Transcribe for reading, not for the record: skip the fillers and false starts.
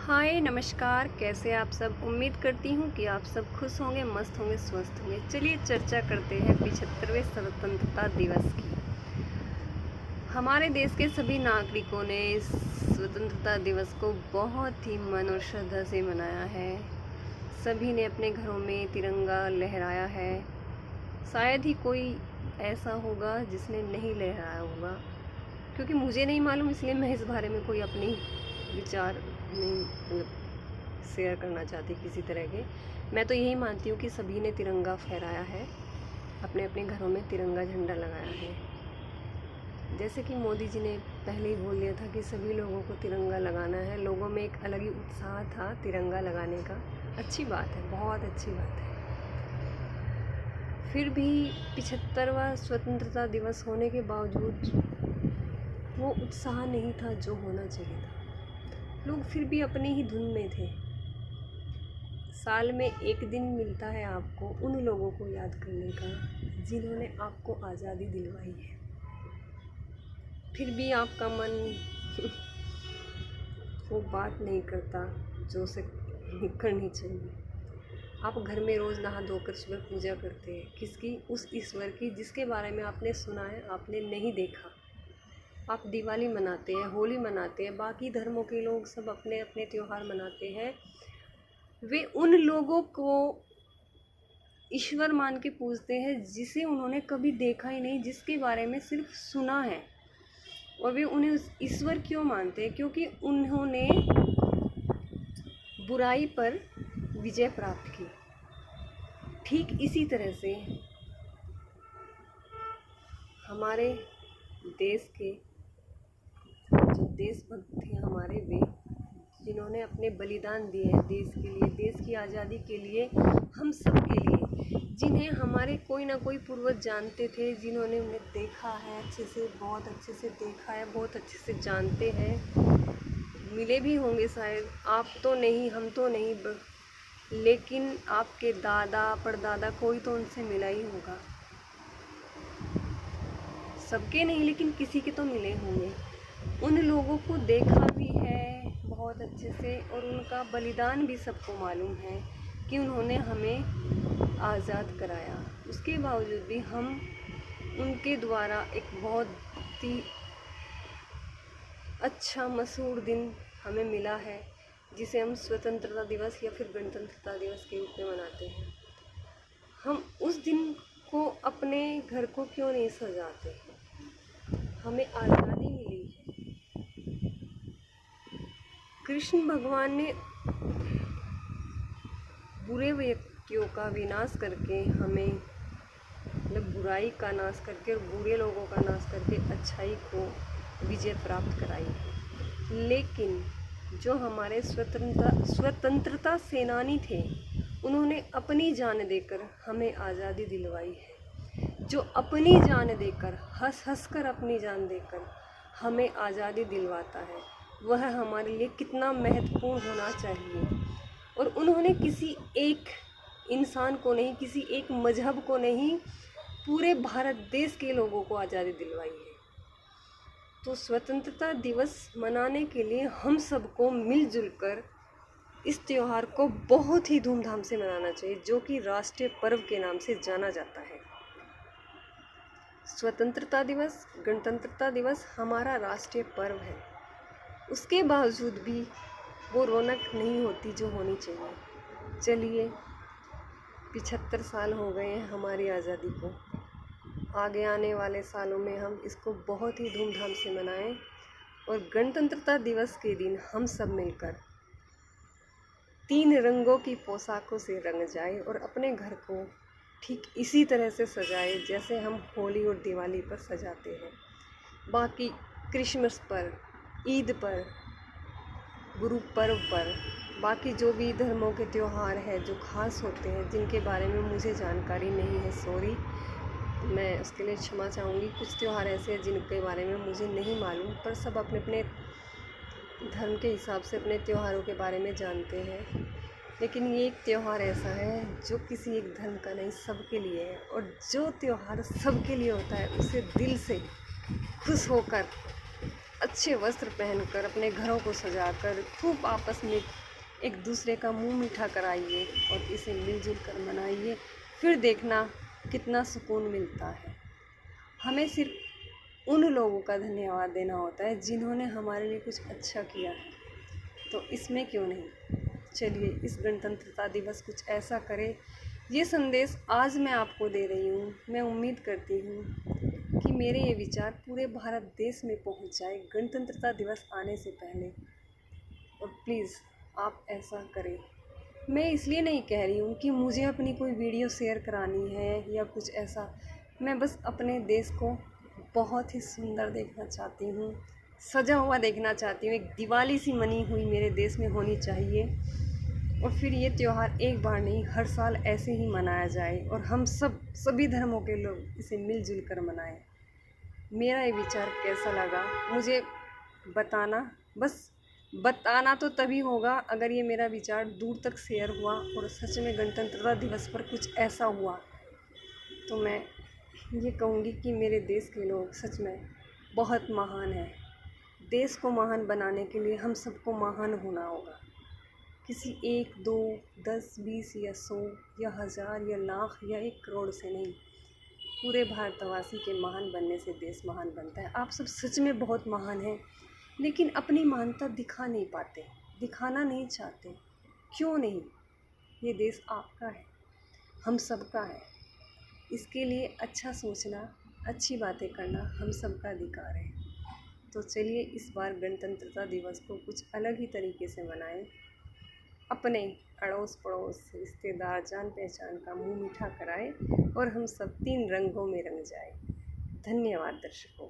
हाय नमस्कार, कैसे आप सब। उम्मीद करती हूँ कि आप सब खुश होंगे, मस्त होंगे, स्वस्थ होंगे। चलिए चर्चा करते हैं 75वें स्वतंत्रता दिवस की। हमारे देश के सभी नागरिकों ने इस स्वतंत्रता दिवस को बहुत ही मन और श्रद्धा से मनाया है। सभी ने अपने घरों में तिरंगा लहराया है। शायद ही कोई ऐसा होगा जिसने नहीं लहराया होगा, क्योंकि मुझे नहीं मालूम, इसलिए मैं इस बारे में कोई अपनी विचार नहीं शेयर करना चाहती किसी तरह के। मैं तो यही मानती हूँ कि सभी ने तिरंगा फहराया है, अपने अपने घरों में तिरंगा झंडा लगाया है। जैसे कि मोदी जी ने पहले ही बोल दिया था कि सभी लोगों को तिरंगा लगाना है। लोगों में एक अलग ही उत्साह था तिरंगा लगाने का। अच्छी बात है, बहुत अच्छी बात है। फिर भी 75वां स्वतंत्रता दिवस होने के बावजूद वो उत्साह नहीं था जो होना चाहिए था। लोग फिर भी अपनी ही धुन में थे। साल में एक दिन मिलता है आपको उन लोगों को याद करने का जिन्होंने आपको आज़ादी दिलवाई है। फिर भी आपका मन वो बात नहीं करता जो उसे करनी चाहिए। आप घर में रोज़ नहा धोकर सुबह पूजा करते हैं किसकी? उस ईश्वर की जिसके बारे में आपने सुना है, आपने नहीं देखा। आप दिवाली मनाते हैं, होली मनाते हैं, बाकी धर्मों के लोग सब अपने अपने त्यौहार मनाते हैं। वे उन लोगों को ईश्वर मान के पूजते हैं जिसे उन्होंने कभी देखा ही नहीं, जिसके बारे में सिर्फ सुना है। और वे उन्हें उस ईश्वर क्यों मानते हैं? क्योंकि उन्होंने बुराई पर विजय प्राप्त की। ठीक इसी तरह से हमारे देश के जो देशभक्त थे हमारे, वे जिन्होंने अपने बलिदान दिए हैं देश के लिए, देश की आज़ादी के लिए, हम सब के लिए, जिन्हें हमारे कोई ना कोई पूर्वज जानते थे, जिन्होंने उन्हें देखा है अच्छे से, बहुत अच्छे से देखा है, बहुत अच्छे से जानते हैं। मिले भी होंगे शायद, आप तो नहीं, हम तो नहीं, लेकिन आपके दादा परदादा कोई तो उनसे मिला ही होगा। सबके नहीं, लेकिन किसी के तो मिले होंगे। उन लोगों को देखा भी है बहुत अच्छे से, और उनका बलिदान भी सबको मालूम है कि उन्होंने हमें आज़ाद कराया। उसके बावजूद भी हम उनके द्वारा एक बहुत ही अच्छा मशहूर दिन हमें मिला है, जिसे हम स्वतंत्रता दिवस या फिर गणतंत्रता दिवस के रूप में मनाते हैं। हम उस दिन को, अपने घर को क्यों नहीं सजाते? हमें आज़ादी मिली है। कृष्ण भगवान ने बुरे व्यक्तियों का विनाश करके हमें, मतलब बुराई का नाश करके और बुरे लोगों का नाश करके अच्छाई को विजय प्राप्त कराई है। लेकिन जो हमारे स्वतंत्रता सेनानी थे, उन्होंने अपनी जान देकर हमें आज़ादी दिलवाई है। जो अपनी जान देकर, हंस हंस कर अपनी जान देकर हमें आज़ादी दिलवाता है, वह हमारे लिए कितना महत्वपूर्ण होना चाहिए। और उन्होंने किसी एक इंसान को नहीं, किसी एक मजहब को नहीं, पूरे भारत देश के लोगों को आज़ादी दिलवाई है। तो स्वतंत्रता दिवस मनाने के लिए हम सबको मिलजुल कर इस त्यौहार को बहुत ही धूमधाम से मनाना चाहिए, जो कि राष्ट्रीय पर्व के नाम से जाना जाता है। स्वतंत्रता दिवस, गणतंत्रता दिवस हमारा राष्ट्रीय पर्व है। उसके बावजूद भी वो रौनक नहीं होती जो होनी चाहिए। चलिए 75 साल हो गए हैं हमारी आज़ादी को। आगे आने वाले सालों में हम इसको बहुत ही धूमधाम से मनाएं, और गणतंत्रता दिवस के दिन हम सब मिलकर 3 रंगों की पोशाकों से रंग जाए और अपने घर को ठीक इसी तरह से सजाए जैसे हम होली और दिवाली पर सजाते हैं। बाकी क्रिसमस पर, ईद पर, गुरु पर्व पर, बाकी जो भी धर्मों के त्यौहार हैं जो ख़ास होते हैं, जिनके बारे में मुझे जानकारी नहीं है, सॉरी, मैं उसके लिए क्षमा चाहूँगी। कुछ त्यौहार ऐसे हैं जिनके बारे में मुझे नहीं मालूम, पर सब अपने अपने धर्म के हिसाब से अपने त्योहारों के बारे में जानते हैं। लेकिन ये एक त्यौहार ऐसा है जो किसी एक धर्म का नहीं, सबके लिए है। और जो त्यौहार सबके लिए होता है, उसे दिल से खुश होकर अच्छे वस्त्र पहनकर, अपने घरों को सजाकर खूब आपस में एक दूसरे का मुंह मीठा कराइए और इसे मिलजुल कर मनाइए। फिर देखना कितना सुकून मिलता है। हमें सिर्फ उन लोगों का धन्यवाद देना होता है जिन्होंने हमारे लिए कुछ अच्छा किया है, तो इसमें क्यों नहीं। चलिए इस गणतंत्रता दिवस कुछ ऐसा करें। ये संदेश आज मैं आपको दे रही हूँ। मैं उम्मीद करती हूँ कि मेरे ये विचार पूरे भारत देश में पहुँच जाए गणतंत्रता दिवस आने से पहले। और प्लीज़ आप ऐसा करें। मैं इसलिए नहीं कह रही हूँ कि मुझे अपनी कोई वीडियो शेयर करानी है या कुछ ऐसा। मैं बस अपने देश को बहुत ही सुंदर देखना चाहती हूँ, सजा हुआ देखना चाहती हूँ। एक दिवाली सी मनी हुई मेरे देश में होनी चाहिए। और फिर ये त्यौहार एक बार नहीं, हर साल ऐसे ही मनाया जाए और हम सभी धर्मों के लोग इसे मिलजुल कर मनाएं। मेरा ये विचार कैसा लगा मुझे बताना। बस बताना तो तभी होगा अगर ये मेरा विचार दूर तक शेयर हुआ और सच में गणतंत्रता दिवस पर कुछ ऐसा हुआ, तो मैं ये कहूँगी कि मेरे देश के लोग सच में बहुत महान हैं। देश को महान बनाने के लिए हम सबको महान होना होगा। किसी 1, 2, 10, 20 या 100 या 1000 या लाख या 1 करोड़ से नहीं, पूरे भारतवासी के महान बनने से देश महान बनता है। आप सब सच में बहुत महान हैं, लेकिन अपनी महानता दिखा नहीं पाते, दिखाना नहीं चाहते। क्यों नहीं? ये देश आपका है, हम सबका है। इसके लिए अच्छा सोचना, अच्छी बातें करना हम सबका अधिकार है। तो चलिए इस बार गणतंत्रता दिवस को कुछ अलग ही तरीके से मनाएं। अपने अड़ोस पड़ोस, रिश्तेदार, जान पहचान का मुंह मीठा कराएं और हम सब 3 रंगों में रंग जाएं। धन्यवाद दर्शकों।